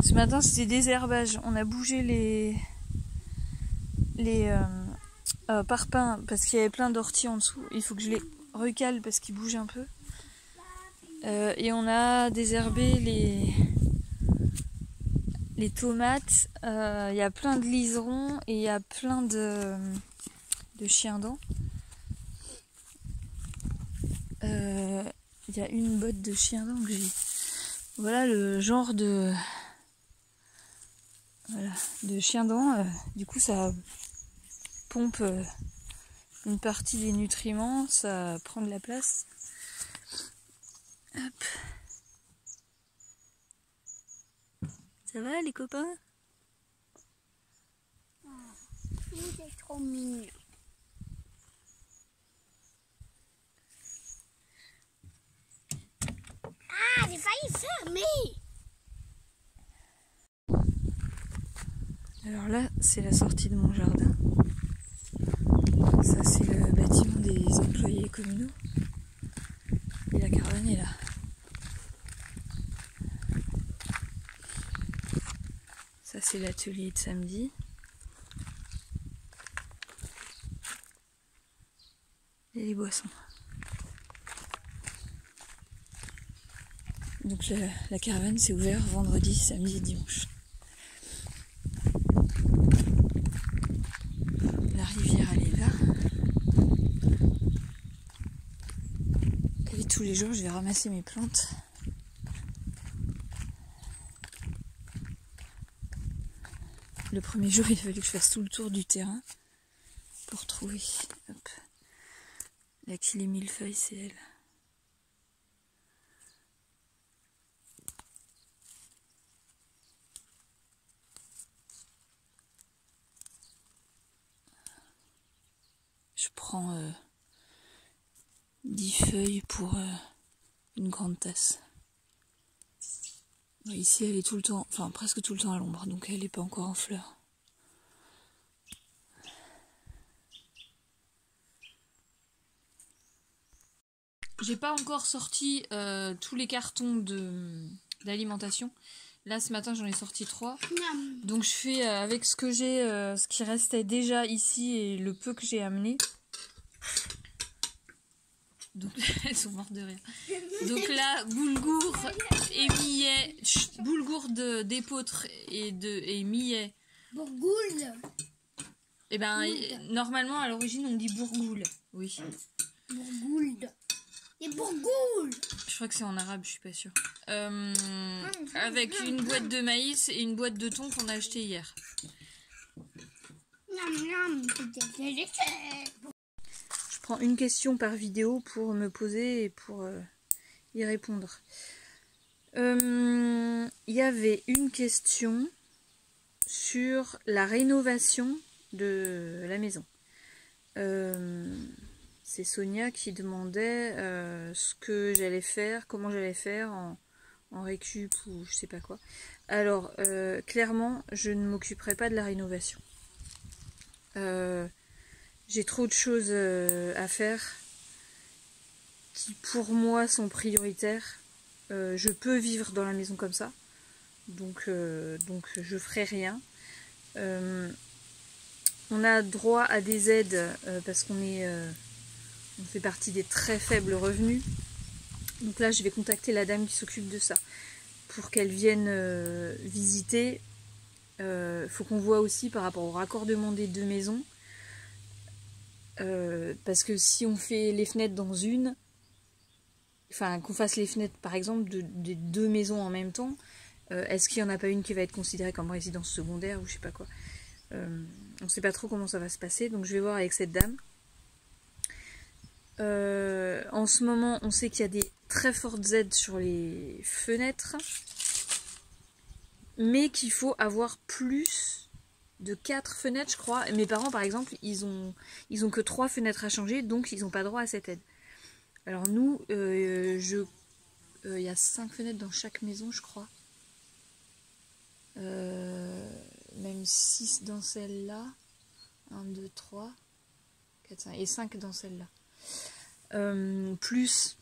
Ce matin c'était désherbage. On a bougé les parpaings parce qu'il y avait plein d'orties en dessous. Il faut que je les recale parce qu'ils bougent un peu. Et on a désherbé les tomates. Il y a plein de liserons et il y a plein de chiens-dents. Il y a une botte de chiens-dents que j'ai. Voilà le genre de chiens-dents. Du coup ça pompe une partie des nutriments, ça prend de la place. Hop. Ça va les copains? Vous êtes trop mignons. Ah, j'ai failli fermer. Alors là, c'est la sortie de mon jardin. Ça, c'est le bâtiment des employés communaux. Et la caravane est là. Ça, c'est l'atelier de samedi. Et les boissons. Donc la caravane, c'est ouvert vendredi, samedi et dimanche. La rivière, elle est là. Et tous les jours, je vais ramasser mes plantes. Le premier jour, il a fallu que je fasse tout le tour du terrain pour trouver. Hop. Là qu'il est millefeuille, c'est elle. Je prends 10 feuilles pour une grande tasse. Ici, elle est tout le temps, enfin presque tout le temps à l'ombre, donc elle n'est pas encore en fleurs. J'ai pas encore sorti tous les cartons d'alimentation. Là, ce matin, j'en ai sorti 3. Donc je fais avec ce que j'ai, ce qui restait déjà ici et le peu que j'ai amené. Donc elles sont mortes de rire. Donc là, boulgour et millet, boulgour d'épeautre et millet. Bourgoule. Et ben normalement à l'origine on dit bourgoule. Oui. Bourgoule. Et bourgoule. Je crois que c'est en arabe, je suis pas sûre. Avec une boîte de maïs et une boîte de thon qu'on a acheté hier. Je prends une question par vidéo pour me poser et pour y répondre. Il y avait une question sur la rénovation de la maison. C'est Sonia qui demandait ce que j'allais faire, comment j'allais faire en récup ou je sais pas quoi. Alors, clairement, je ne m'occuperai pas de la rénovation. J'ai trop de choses à faire qui pour moi sont prioritaires. Je peux vivre dans la maison comme ça, donc je ferai rien. On a droit à des aides parce qu'on on fait partie des très faibles revenus. Donc là je vais contacter la dame qui s'occupe de ça pour qu'elle vienne visiter. Faut qu'on voit aussi par rapport au raccordement des deux maisons. Parce que si on fait les fenêtres dans une, enfin qu'on fasse les fenêtres par exemple des deux maisons en même temps, est-ce qu'il n'y en a pas une qui va être considérée comme résidence secondaire ou je sais pas quoi. On ne sait pas trop comment ça va se passer, donc je vais voir avec cette dame. En ce moment on sait qu'il y a des très fortes aides sur les fenêtres, mais qu'il faut avoir plus de 4 fenêtres je crois. Mes parents par exemple ils ont que 3 fenêtres à changer, donc ils n'ont pas droit à cette aide. Alors nous il y a 5 fenêtres dans chaque maison je crois, même 6 dans celle-là, 1, 2, 3, 4, 5 et 5 dans celle-là. Plus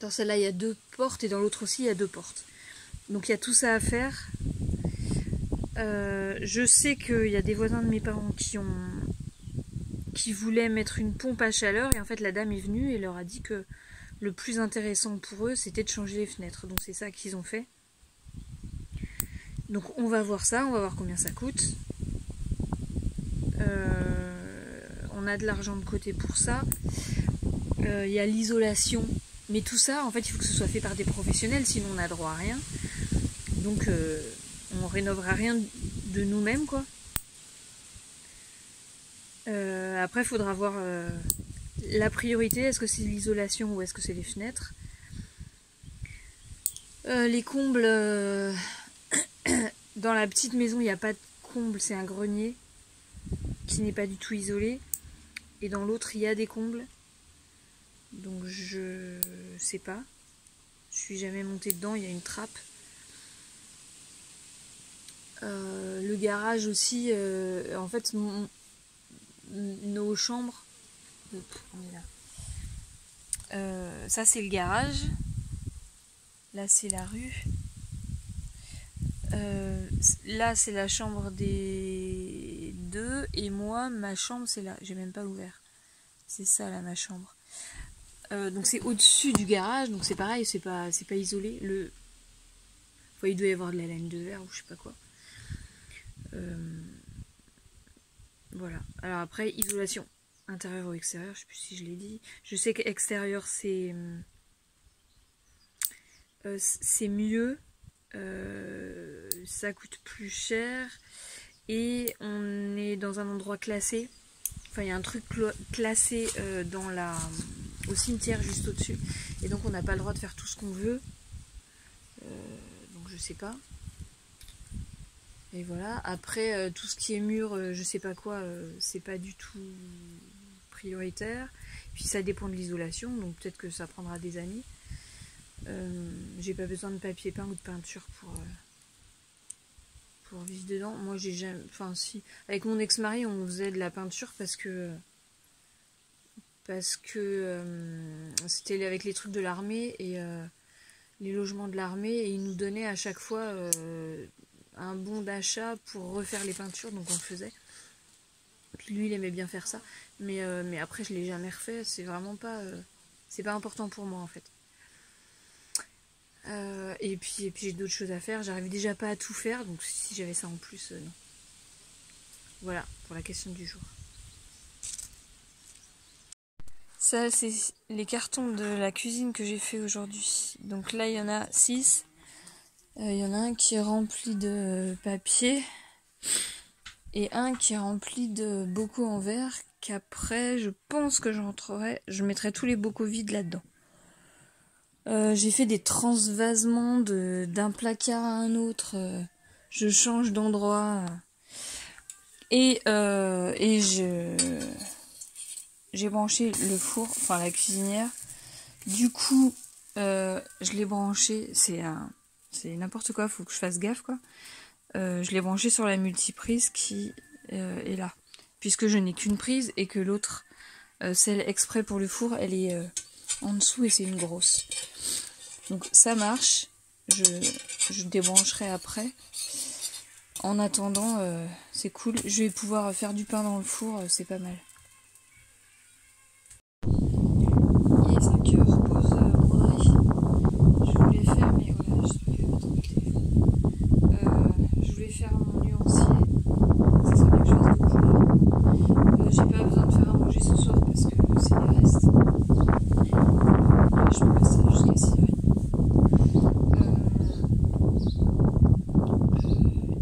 dans celle-là il y a 2 portes et dans l'autre aussi il y a 2 portes. Donc il y a tout ça à faire. Je sais qu'il y a des voisins de mes parents qui voulaient mettre une pompe à chaleur et en fait la dame est venue et leur a dit que le plus intéressant pour eux c'était de changer les fenêtres. Donc c'est ça qu'ils ont fait. Donc on va voir ça, on va voir combien ça coûte. On a de l'argent de côté pour ça. Il y a l'isolation. Mais tout ça, en fait, il faut que ce soit fait par des professionnels, sinon on n'a droit à rien. Donc on rénovera rien de nous-mêmes, quoi. Après, il faudra voir la priorité. Est-ce que c'est l'isolation ou est-ce que c'est les fenêtres? Les combles... dans la petite maison, il n'y a pas de comble, c'est un grenier qui n'est pas du tout isolé. Et dans l'autre, il y a des combles. Donc je sais pas. Je suis jamais montée dedans, il y a une trappe. Le garage aussi, en fait, nos chambres... on est là. Ça c'est le garage. Là c'est la rue. Là c'est la chambre des deux. Et moi, ma chambre c'est là. J'ai même pas ouvert. C'est ça là, ma chambre. Donc c'est au-dessus du garage. Donc c'est pareil, c'est pas isolé. Il doit y avoir de la laine de verre ou je sais pas quoi. Voilà. Alors après, isolation intérieur ou extérieur, je sais plus si je l'ai dit. Je sais qu'extérieur c'est mieux. Ça coûte plus cher. Et on est dans un endroit classé. Enfin, il y a un truc classé au cimetière juste au-dessus. Et donc on n'a pas le droit de faire tout ce qu'on veut. Donc je sais pas. Et voilà, après tout ce qui est mur, je sais pas quoi, c'est pas du tout prioritaire. Puis ça dépend de l'isolation, donc peut-être que ça prendra des années. J'ai pas besoin de papier peint ou de peinture pour vivre dedans. Moi j'ai jamais. Enfin si. Avec mon ex-mari on faisait de la peinture parce que c'était avec les trucs de l'armée et les logements de l'armée et ils nous donnaient à chaque fois un bon d'achat pour refaire les peintures, donc on le faisait. Puis lui il aimait bien faire ça, mais après je l'ai jamais refait, c'est vraiment pas c'est pas important pour moi en fait. Et puis j'ai d'autres choses à faire, j'arrive déjà pas à tout faire, donc si j'avais ça en plus, non. Voilà pour la question du jour. Ça c'est les cartons de la cuisine que j'ai fait aujourd'hui. Donc là il y en a 6. Il y en a un qui est rempli de papier et un qui est rempli de bocaux en verre qu'après je pense que je mettrai tous les bocaux vides là-dedans. J'ai fait des transvasements d'un placard à un autre, je change d'endroit et j'ai branché le four, enfin la cuisinière. Du coup je l'ai branché, c'est n'importe quoi, faut que je fasse gaffe quoi. Je l'ai branché sur la multiprise qui est là, puisque je n'ai qu'une prise et que l'autre, celle exprès pour le four, elle est en dessous et c'est une grosse. Donc ça marche, je débrancherai après. En attendant, c'est cool, je vais pouvoir faire du pain dans le four, c'est pas mal. Il est 5 heures, pause broderie. Je voulais faire, mais voilà, j'espère qu'il va pas trop le téléphone. Je voulais faire mon nuancier. Ça serait bien que je fasse 2 couleurs. J'ai pas besoin de faire à manger ce soir parce que c'est les restes. Je peux passer jusqu'à 6h30.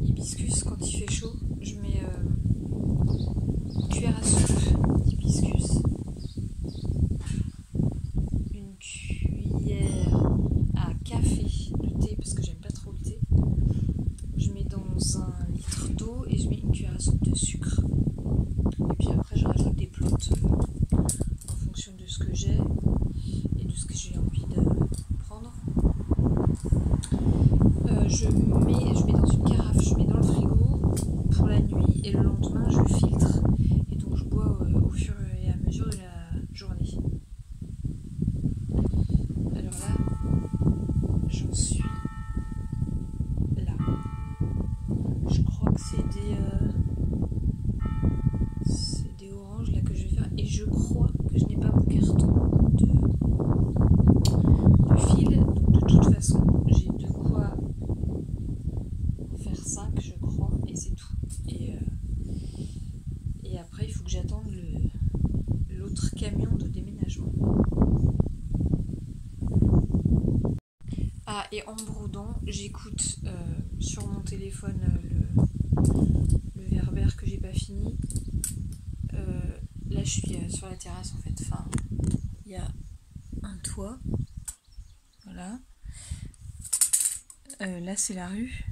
Hibiscus, quand il fait chaud, je mets une cuillère à soupe d'hibiscus. Une cuillère à café de thé parce que j'aime pas trop le thé. Je mets dans un litre d'eau et je mets une cuillère à soupe de sucre. Et puis après je rajoute des plantes en fonction de ce que j'ai et de ce que j'ai envie de prendre. Je mets dans une carafe, je mets dans le frigo pour la nuit et le lendemain je filtre et donc je bois au fur et à mesure de la journée. Alors là, j'en suis Ah, et en brodant, j'écoute sur mon téléphone le Verbère que j'ai pas fini. Là, je suis sur la terrasse en fait. Enfin, il y a un toit. Voilà. Là, c'est la rue.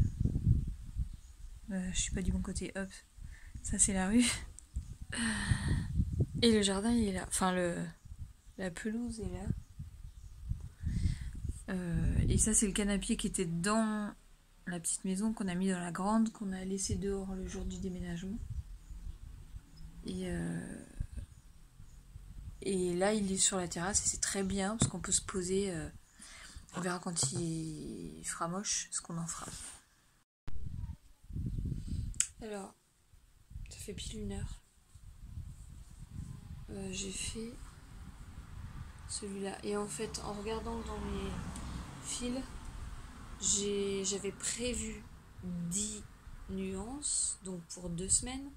Je suis pas du bon côté. Hop. Ça, c'est la rue. Et le jardin, il est là. Enfin, la pelouse est là. Et ça, c'est le canapé qui était dans la petite maison qu'on a mis dans la grande, qu'on a laissé dehors le jour du déménagement. Et là, il est sur la terrasse et c'est très bien parce qu'on peut se poser. On verra quand il fera moche ce qu'on en fera. Alors, ça fait pile 1 heure. J'ai fait celui-là. Et en fait, en regardant dans mes fils, j'avais prévu 10 nuances, donc pour 2 semaines.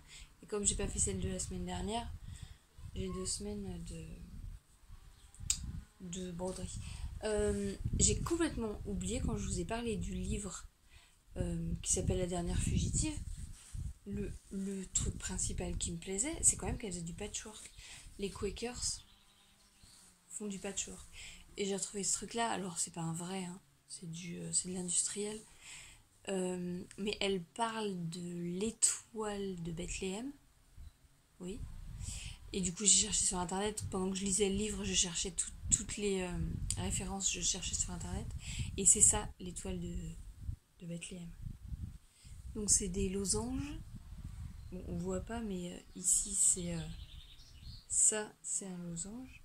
Et comme j'ai pas fait celle de la semaine dernière, j'ai 2 semaines de broderie. J'ai complètement oublié quand je vous ai parlé du livre qui s'appelle La dernière fugitive. Le truc principal qui me plaisait, c'est quand même qu'elle faisait du patchwork. Les Quakers font du patchwork. Et j'ai retrouvé ce truc-là, alors c'est pas un vrai, hein, c'est de l'industriel. Mais elle parle de l'étoile de Bethléem. Oui. Et du coup, j'ai cherché sur internet. Pendant que je lisais le livre, je cherchais toutes les références, je cherchais sur internet. Et c'est ça, l'étoile de Bethléem. Donc, c'est des losanges. Bon, on voit pas, mais ici, c'est ça, c'est un losange.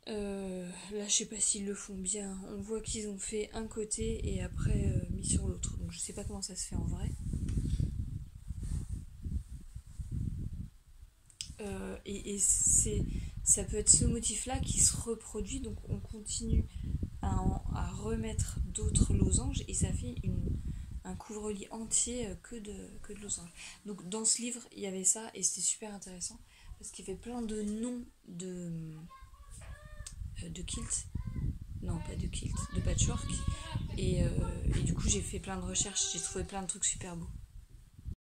Là, je sais pas s'ils le font bien. On voit qu'ils ont fait un côté et après mis sur l'autre. Donc, je sais pas comment ça se fait en vrai. Et ça peut être ce motif-là qui se reproduit, donc on continue à remettre d'autres losanges et ça fait un couvre-lit entier que de losanges. Donc dans ce livre, il y avait ça et c'était super intéressant parce qu'il fait plein de noms de kilt. Non, pas de kilt, de patchwork. Et du coup, j'ai fait plein de recherches, j'ai trouvé plein de trucs super beaux.